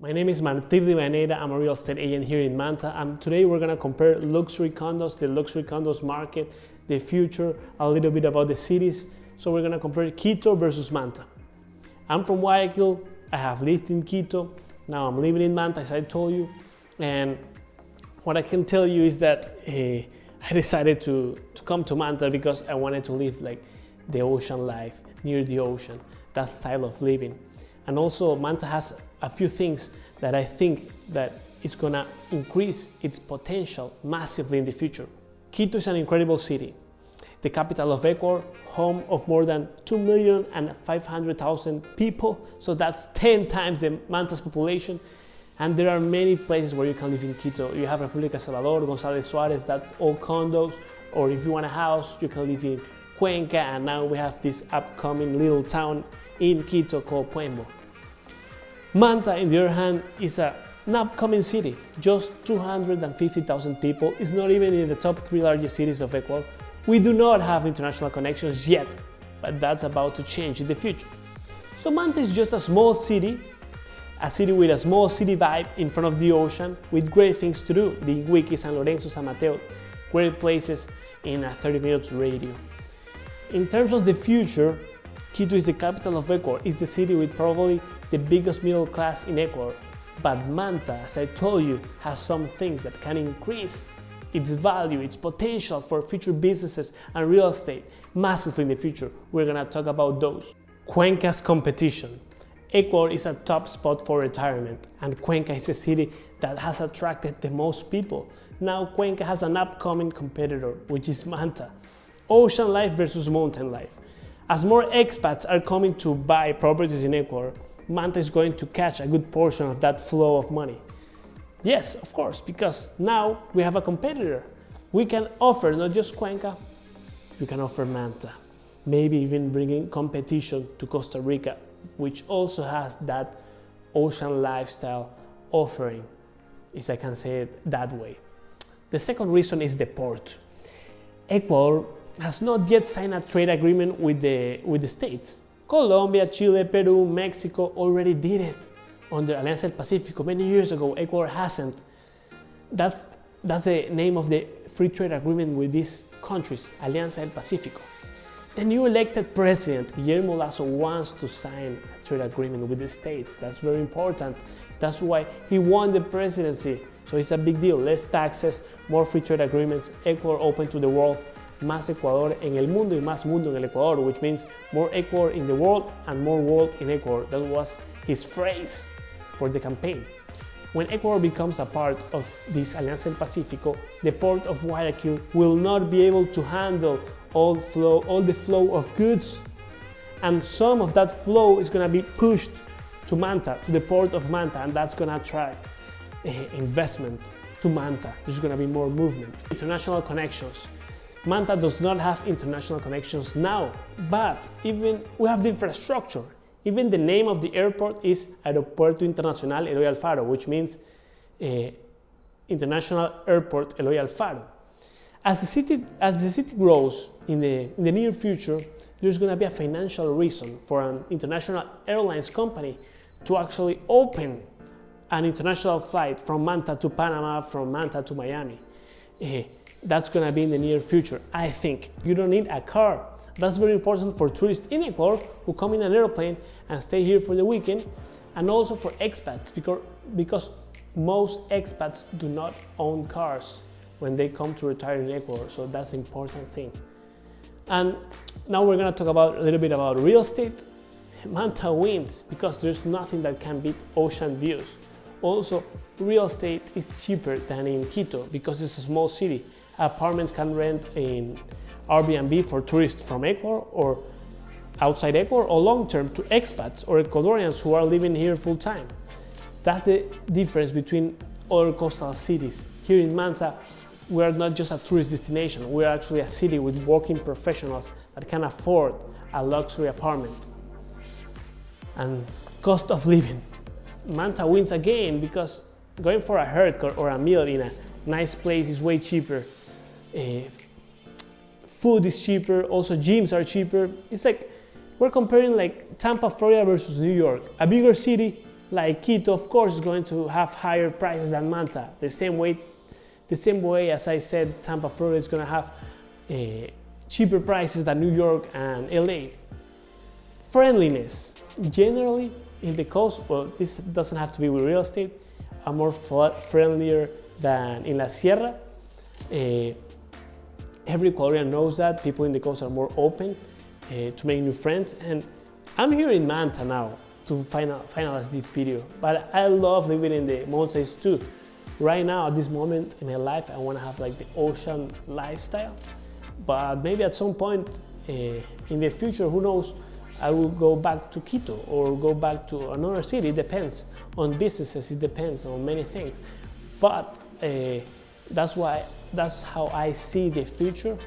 My name is Martín Rivadeneira. I'm a real estate agent here in Manta, and today we're gonna compare luxury condos, the luxury condos market, the future, a little bit about the cities. So we're gonna compare Quito versus Manta. I'm from Guayaquil. I have lived in Quito. Now I'm living in Manta, as I told you. And what I can tell you is that I decided to come to Manta because I wanted to live like the ocean life, near the ocean, that style of living. And also Manta has a few things that I think that is gonna increase its potential massively in the future. Quito is an incredible city, the capital of Ecuador, home of more than 2,500,000 people, so that's 10 times the Manta's population. And there are many places where you can live in Quito. You have Republic of Salvador, Gonzales Suarez, that's all condos, or if you want a house, you can live in Cuenca, and now we have this upcoming little town in Quito called Puembo. Manta, on the other hand, is an upcoming city, just 250,000 people. It's not even in the top 3 largest cities of Ecuador. We do not have international connections yet, but that's about to change in the future. So Manta is just a small city, with a small city vibe in front of the ocean, with great things to do. The Wiki, San Lorenzo, San Mateo, great places in a 30 minutes radius. In terms of the future, Quito is the capital of Ecuador. It's the city with probably the biggest middle class in Ecuador. But Manta, as I told you, has some things that can increase its value, its potential for future businesses and real estate massively in the future. We're gonna talk about those. Cuenca's competition. Ecuador is a top spot for retirement, and Cuenca is a city that has attracted the most people. Now Cuenca has an upcoming competitor, which is Manta. Ocean life versus mountain life. As more expats are coming to buy properties in Ecuador, Manta is going to catch a good portion of that flow of money. Yes, of course, because now we have a competitor. We can offer not just Cuenca, we can offer Manta. Maybe even bringing competition to Costa Rica, which also has that ocean lifestyle offering, if I can say it that way. The second reason is the port. Ecuador has not yet signed a trade agreement with the states. Colombia, Chile, Peru, Mexico already did it under Alianza del Pacífico many years ago. Ecuador hasn't. That's the name of the free trade agreement with these countries, Alianza del Pacífico. The new elected president, Guillermo Lasso, wants to sign a trade agreement with the states. That's very important. That's why he won the presidency. So it's a big deal. Less taxes, more free trade agreements, Ecuador open to the world, más Ecuador en el mundo y más mundo en el Ecuador, which means more Ecuador in the world and more world in Ecuador. That was his phrase for the campaign. When Ecuador becomes a part of this Alianza del Pacífico, the port of Guayaquil will not be able to handle all the flow of goods, and some of that flow is going to be pushed to Manta, to the port of Manta, and that's going to attract investment to Manta. There's going to be more movement. International connections. Manta does not have international connections now, but even we have the infrastructure. Even the name of the airport is Aeropuerto Internacional Eloy Alfaro, which means International Airport Eloy Alfaro. As the city grows in the near future, there's going to be a financial reason for an international airlines company to actually open an international flight from Manta to Panama, from Manta to Miami. That's going to be in the near future, I think. You don't need a car. That's very important for tourists in Ecuador who come in an airplane and stay here for the weekend, and also for expats, because most expats do not own cars when they come to retire in Ecuador, so that's an important thing. And now we're going to talk a little bit about real estate. Manta wins because there's nothing that can beat ocean views. Also, real estate is cheaper than in Quito because it's a small city. Apartments can rent in Airbnb for tourists from Ecuador or outside Ecuador, or long-term to expats or Ecuadorians who are living here full-time. That's the difference between other coastal cities. Here in Manta, we are not just a tourist destination, we are actually a city with working professionals that can afford a luxury apartment. And cost of living. Manta wins again because going for a haircut or a meal in a nice place is way cheaper. Food is cheaper, also gyms are cheaper. It's like we're comparing like Tampa, Florida versus New York. A bigger city, like Quito, of course, is going to have higher prices than Manta. The same way as I said, Tampa, Florida is going to have cheaper prices than New York and LA. Friendliness. Generally, in the coast, well, this doesn't have to be with real estate, are more friendlier than in La Sierra. Every Ecuadorian knows that. People in the coast are more open to make new friends. And I'm here in Manta now to finalize this video, but I love living in the mountains too. Right now, at this moment in my life, I want to have like the ocean lifestyle, but maybe at some point in the future, who knows, I will go back to Quito or go back to another city. It depends on businesses, it depends on many things, but that's how I see the future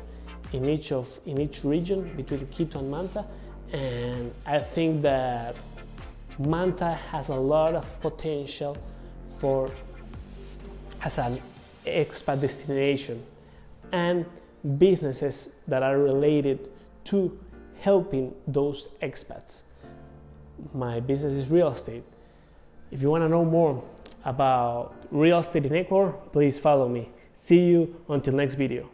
in each region between Quito and Manta. And I think that Manta has a lot of potential as an expat destination and businesses that are related to helping those expats. My business is real estate. If you want to know more about real estate in Ecuador, please follow me. See you until next video.